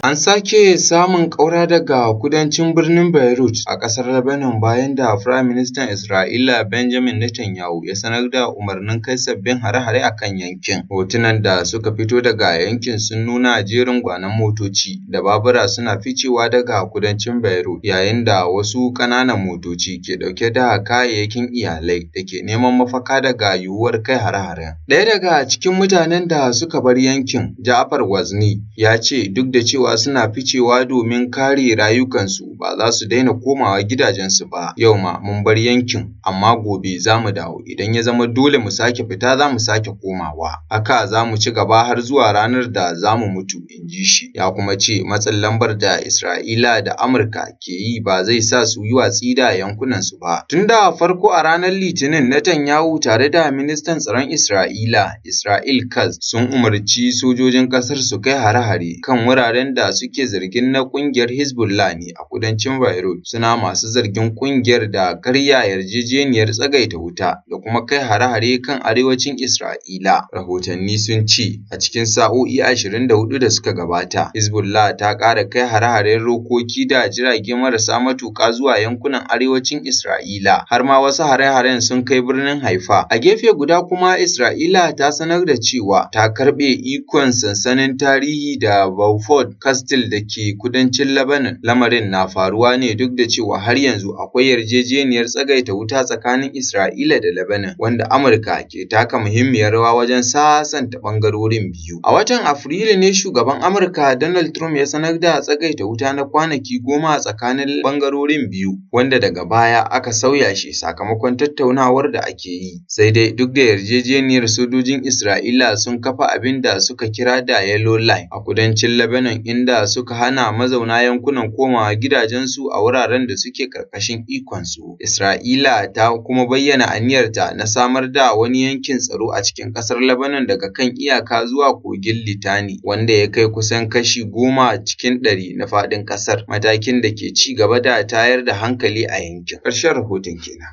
An sake samun ƙaura daga kudancin birnin Beirut a ƙasar Lebanon bayan da Firaministan Isra'ila Benjamin Netanyahu ya sanar da umarnin kai sabbin hare-hare a kan yankin. Hotunan da suka fito daga yankin sun nuna jerin gwanon motoci da babura suna ficewa daga kudancin Beirut, yayin da wasu ƙananan motoci ke ɗauke da kayayyakin iyalai da ke neman mafaka daga yiwuwar kai hare-haren. Ɗaya daga cikin mutanen da suka bar yankin, Ja'far Wazni, ya ce duk da cewa suna ficewa domin kare rayukansu, ba za su daina komawa gidajensu ba. Yau ma mun bar yankin, amma gobe za mu dawo. Idan ya zama dole mu sake fita, za mu sake komawa. Haka za mu ci gaba har zuwa ranar da za mu mutu, in ji shi. Ya kuma ce matsin lambar da Isra'ila da Amurka ke yi ba zai sa su yi watsi da yankunansu ba. Tun da farko a ranar Litinin, Netanyahu tare da ministan tsaron Isra'ila, Israel Katz, sun umarci sojojin ƙasar su kai hare-hare kan wuraren da suke zargin na ƙungiyar Hezbollah ne a kudancin Beirut, suna masu zargin ƙungiyar da karya yarjejeniyar tsagaita wuta da kuma kai hare-hare kan arewacin Isra'ila. Rahotanni sun ce a cikin sa'o'i 24 da suka gabata, Hezbollah ta ƙara kai hare-haren rokoki da jirage marasa matuƙa zuwa yankunan arewacin Isra'ila, har ma wasu hare-haren sun kai birnin Haifa. A gefe guda kuma, Isra'ila ta sanar da cewa ta karɓe ikon sansanin tarihi da Beaufort Castle da ke kudancin Lebanon. Lamarin na faruwa ne duk da cewa har yanzu akwai yarjejeniyar tsagaita wuta tsakanin Isra'ila da Lebanon, wanda Amurka ke taka muhimmiyar rawa wajen sasanta ɓangarorin biyu. A watan Afrilu ne shugaban Amurka Donald Trump ya sanar da tsagaita wuta na kwanaki 10 a tsakanin ɓangarorin biyu, wanda daga baya aka sauya shi sakamakon tattaunawar da ake yi. Sai dai duk da yarjejeniyar, sojojin Isra'ila sun kafa abin da suka kira da Yellow Line a kudancin Lebanon, inda suka hana mazauna yankunan komawa gidajensu a wuraren da suke ƙarƙashin ikonsu. Isra'ila ta kuma bayyana aniyarta na samar da wani yankin tsaro a cikin ƙasar Lebanon daga kan iyaka zuwa kogin Litani, wanda ya kai kusan kashi 10 cikin 100 na faɗin ƙasar, matakin da ke ci gaba da tayar da hankali a yankin. Ƙarshen rahoton kenan.